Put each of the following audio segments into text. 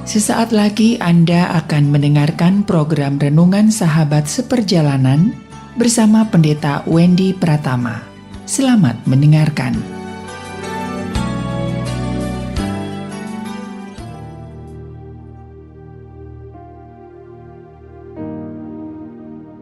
Sesaat lagi Anda akan mendengarkan program Renungan Sahabat Seperjalanan bersama Pendeta Wendy Pratama. Selamat mendengarkan.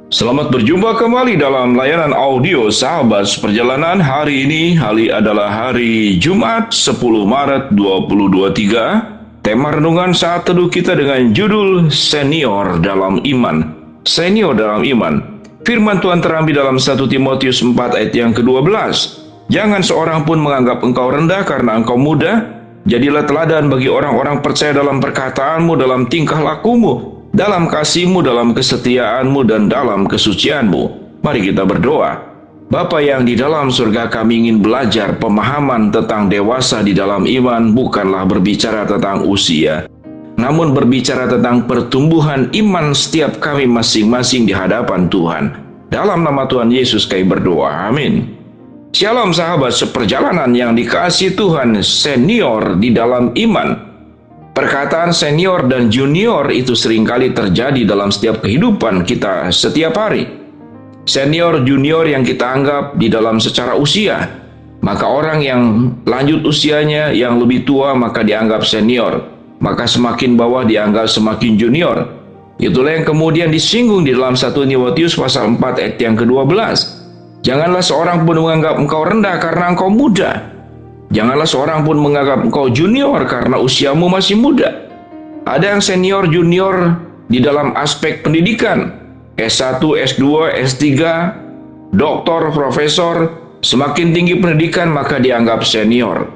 Selamat berjumpa kembali dalam layanan audio Sahabat Seperjalanan. Hari ini adalah hari Jumat 10 Maret 2023. Tema renungan saat teduh kita dengan judul Senior dalam Iman. Senior dalam Iman. Firman Tuhan terambil dalam 1 Timotius 4 ayat yang ke-12. Jangan seorang pun menganggap engkau rendah karena engkau muda. Jadilah teladan bagi orang-orang percaya dalam perkataanmu, dalam tingkah lakumu, dalam kasihmu, dalam kesetiaanmu, dan dalam kesucianmu. Mari kita berdoa. Bapa yang di dalam surga, kami ingin belajar pemahaman tentang dewasa di dalam iman, bukanlah berbicara tentang usia, namun berbicara tentang pertumbuhan iman setiap kami masing-masing di hadapan Tuhan. Dalam nama Tuhan Yesus kami berdoa, amin. Shalom sahabat seperjalanan yang dikasihi Tuhan, senior di dalam iman. Perkataan senior dan junior itu seringkali terjadi dalam setiap kehidupan kita setiap hari. Senior, junior yang kita anggap di dalam secara usia. Maka orang yang lanjut usianya yang lebih tua maka dianggap senior. Maka semakin bawah dianggap semakin junior. Itulah yang kemudian disinggung di dalam 1 Timotius pasal 4 ayat yang ke-12. Janganlah seorang pun menganggap engkau rendah karena engkau muda. Janganlah seorang pun menganggap engkau junior karena usiamu masih muda. Ada yang senior, junior di dalam aspek pendidikan. S1, S2, S3, doktor, profesor, semakin tinggi pendidikan maka dianggap senior.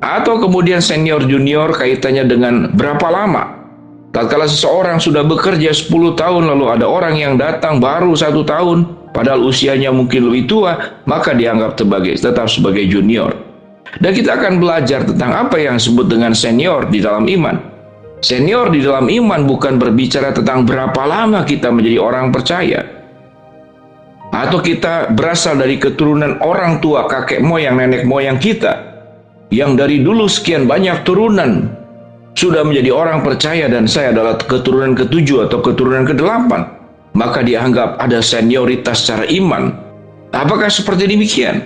Atau kemudian senior junior kaitannya dengan berapa lama. Tatkala seseorang sudah bekerja 10 tahun lalu ada orang yang datang baru 1 tahun, padahal usianya mungkin lebih tua, maka dianggap tetap sebagai junior. Dan kita akan belajar tentang apa yang disebut dengan senior di dalam iman. Senior di dalam iman bukan berbicara tentang berapa lama kita menjadi orang percaya, atau kita berasal dari keturunan orang tua, kakek moyang, nenek moyang kita, yang dari dulu sekian banyak turunan sudah menjadi orang percaya dan saya adalah keturunan ke-7 atau keturunan ke-8, maka dianggap ada senioritas secara iman. Apakah seperti demikian?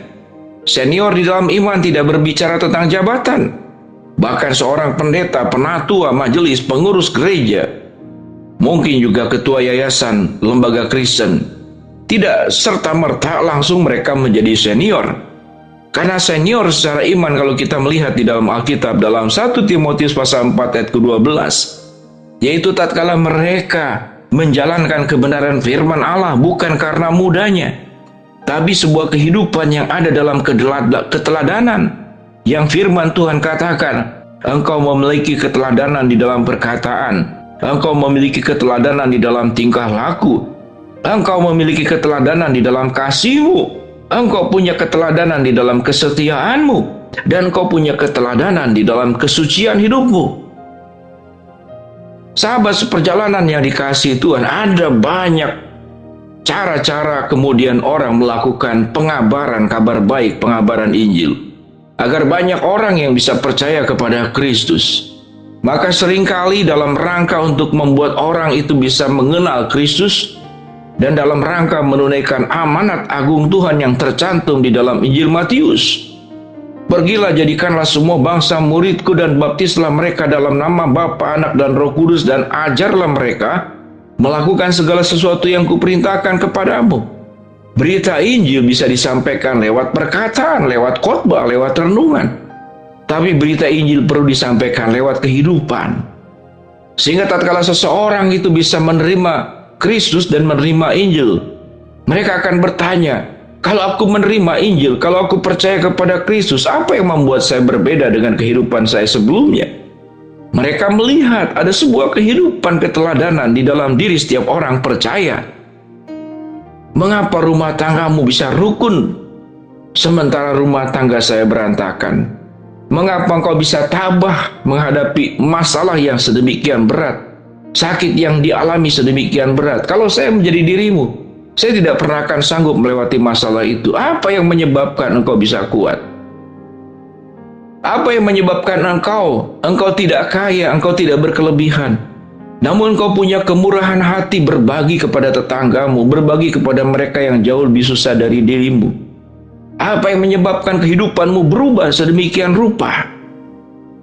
Senior di dalam iman tidak berbicara tentang jabatan. Bahkan seorang pendeta, penatua, majelis, pengurus gereja, mungkin juga ketua yayasan, lembaga Kristen, tidak serta-merta langsung mereka menjadi senior. Karena senior secara iman kalau kita melihat di dalam Alkitab, dalam 1 Timotius pasal 4 ayat ke-12, yaitu tatkala mereka menjalankan kebenaran firman Allah bukan karena mudanya, tapi sebuah kehidupan yang ada dalam keteladanan. Yang firman Tuhan katakan, engkau memiliki keteladanan di dalam perkataan, engkau memiliki keteladanan di dalam tingkah laku, engkau memiliki keteladanan di dalam kasihmu, engkau punya keteladanan di dalam kesetiaanmu, dan engkau punya keteladanan di dalam kesucian hidupmu. Sahabat seperjalanan yang dikasihi Tuhan, ada banyak cara-cara kemudian orang melakukan pengabaran kabar baik, pengabaran Injil, agar banyak orang yang bisa percaya kepada Kristus. Maka seringkali dalam rangka untuk membuat orang itu bisa mengenal Kristus, dan dalam rangka menunaikan amanat agung Tuhan yang tercantum di dalam Injil Matius, pergilah jadikanlah semua bangsa muridku dan baptislah mereka dalam nama Bapa, Anak, dan Roh Kudus, dan ajarlah mereka melakukan segala sesuatu yang kuperintahkan kepadamu. Berita Injil bisa disampaikan lewat perkataan, lewat khotbah, lewat renungan. Tapi berita Injil perlu disampaikan lewat kehidupan. Sehingga tatkala seseorang itu bisa menerima Kristus dan menerima Injil, mereka akan bertanya, kalau aku menerima Injil, kalau aku percaya kepada Kristus, apa yang membuat saya berbeda dengan kehidupan saya sebelumnya? Mereka melihat ada sebuah kehidupan keteladanan di dalam diri setiap orang percaya. Mengapa rumah tanggamu bisa rukun, sementara rumah tangga saya berantakan? Mengapa engkau bisa tabah menghadapi masalah yang sedemikian berat, sakit yang dialami sedemikian berat? Kalau saya menjadi dirimu, saya tidak pernah akan sanggup melewati masalah itu. Apa yang menyebabkan engkau bisa kuat? Apa yang menyebabkan engkau tidak kaya, engkau tidak berkelebihan, namun engkau punya kemurahan hati berbagi kepada tetanggamu, berbagi kepada mereka yang jauh lebih susah dari dirimu? Apa yang menyebabkan kehidupanmu berubah sedemikian rupa?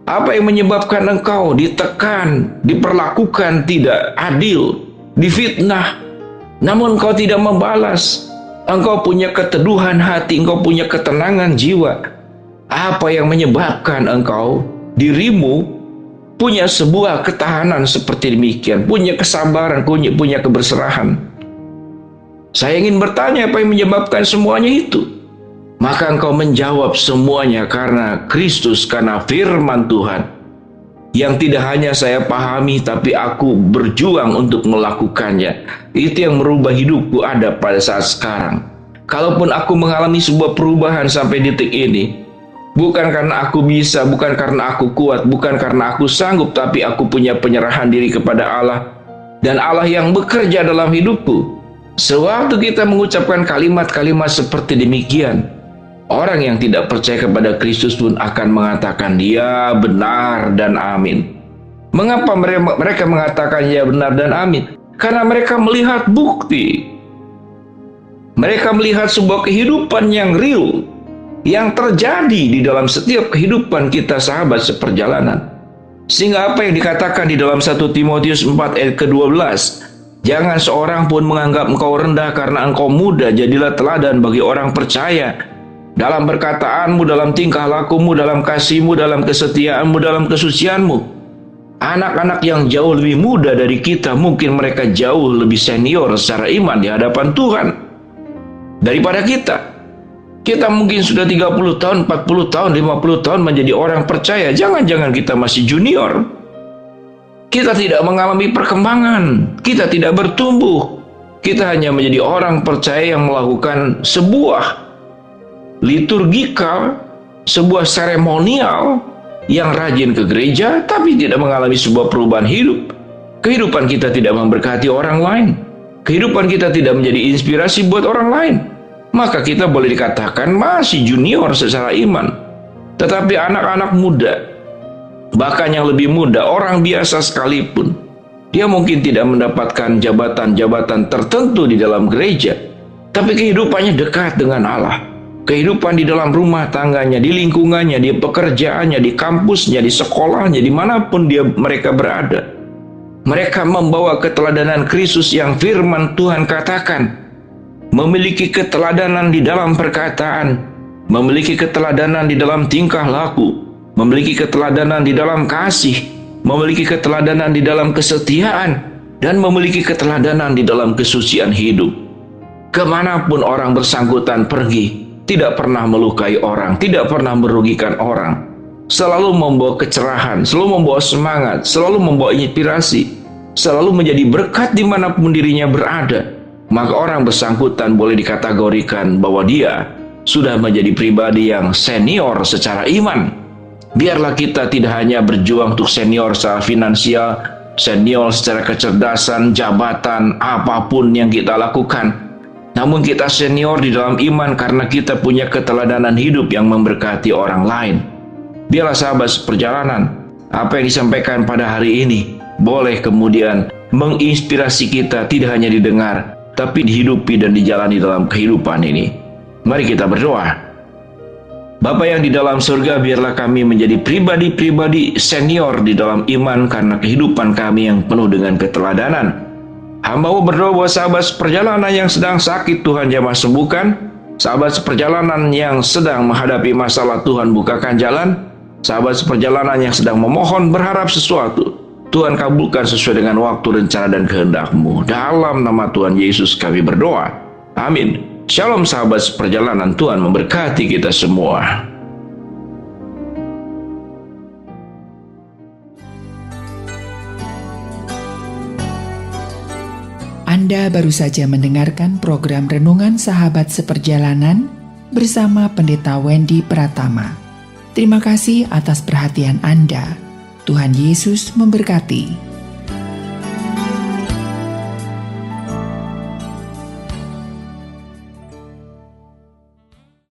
Apa yang menyebabkan engkau ditekan, diperlakukan tidak adil, difitnah, namun engkau tidak membalas? Engkau punya keteduhan hati, engkau punya ketenangan jiwa. Apa yang menyebabkan engkau, dirimu, punya sebuah ketahanan seperti demikian, punya kesabaran, punya keberserahan? Saya ingin bertanya, apa yang menyebabkan semuanya itu? Maka engkau menjawab, semuanya karena Kristus, karena firman Tuhan, yang tidak hanya saya pahami, tapi aku berjuang untuk melakukannya. Itu yang merubah hidupku ada pada saat sekarang. Kalaupun aku mengalami sebuah perubahan sampai detik ini, bukan karena aku bisa, bukan karena aku kuat, bukan karena aku sanggup, tapi aku punya penyerahan diri kepada Allah, dan Allah yang bekerja dalam hidupku. Sewaktu kita mengucapkan kalimat-kalimat seperti demikian, orang yang tidak percaya kepada Kristus pun akan mengatakan, ya benar dan amin. Mengapa mereka mengatakan ya benar dan amin? Karena mereka melihat bukti. Mereka melihat sebuah kehidupan yang real, yang terjadi di dalam setiap kehidupan kita sahabat seperjalanan. Sehingga apa yang dikatakan di dalam 1 Timotius 4 ayat ke-12, jangan seorang pun menganggap engkau rendah karena engkau muda, jadilah teladan bagi orang percaya dalam perkataanmu, dalam tingkah lakumu, dalam kasihmu, dalam kesetiaanmu, dalam kesucianmu. Anak-anak yang jauh lebih muda dari kita, mungkin mereka jauh lebih senior secara iman di hadapan Tuhan daripada kita. Kita mungkin sudah 30 tahun, 40 tahun, 50 tahun menjadi orang percaya. Jangan-jangan kita masih junior. Kita tidak mengalami perkembangan, kita tidak bertumbuh. Kita hanya menjadi orang percaya yang melakukan sebuah liturgikal, sebuah seremonial, yang rajin ke gereja tapi tidak mengalami sebuah perubahan hidup. Kehidupan kita tidak memberkati orang lain, kehidupan kita tidak menjadi inspirasi buat orang lain. Maka kita boleh dikatakan masih junior secara iman. Tetapi anak-anak muda, bahkan yang lebih muda, orang biasa sekalipun, dia mungkin tidak mendapatkan jabatan-jabatan tertentu di dalam gereja, tapi kehidupannya dekat dengan Allah. Kehidupan di dalam rumah tangganya, di lingkungannya, di pekerjaannya, di kampusnya, di sekolahnya, dimanapun mereka berada, mereka membawa keteladanan Kristus yang firman Tuhan katakan. Memiliki keteladanan di dalam perkataan, memiliki keteladanan di dalam tingkah laku, memiliki keteladanan di dalam kasih, memiliki keteladanan di dalam kesetiaan, dan memiliki keteladanan di dalam kesucian hidup. Kemanapun orang bersangkutan pergi, tidak pernah melukai orang, tidak pernah merugikan orang, selalu membawa kecerahan, selalu membawa semangat, selalu membawa inspirasi, selalu menjadi berkat dimanapun dirinya berada. Maka orang bersangkutan boleh dikategorikan bahwa dia sudah menjadi pribadi yang senior secara iman. Biarlah kita tidak hanya berjuang untuk senior secara finansial, senior secara kecerdasan, jabatan, apapun yang kita lakukan, namun kita senior di dalam iman karena kita punya keteladanan hidup yang memberkati orang lain. Biarlah sahabat seperjalanan, apa yang disampaikan pada hari ini boleh kemudian menginspirasi kita, tidak hanya didengar, tapi dihidupi dan dijalani dalam kehidupan ini. Mari kita berdoa. Bapa yang di dalam surga, biarlah kami menjadi pribadi-pribadi senior di dalam iman karena kehidupan kami yang penuh dengan keteladanan. Hamba-Mu berdoa buat sahabat seperjalanan yang sedang sakit, Tuhan jamah sembuhkan. Sahabat seperjalanan yang sedang menghadapi masalah, Tuhan bukakan jalan. Sahabat seperjalanan yang sedang memohon berharap sesuatu, Tuhan kabulkan sesuai dengan waktu, rencana, dan kehendak-Mu. Dalam nama Tuhan Yesus kami berdoa. Amin. Shalom sahabat seperjalanan, Tuhan memberkati kita semua. Anda baru saja mendengarkan program Renungan Sahabat Seperjalanan bersama Pendeta Wendy Pratama. Terima kasih atas perhatian Anda. Tuhan Yesus memberkati.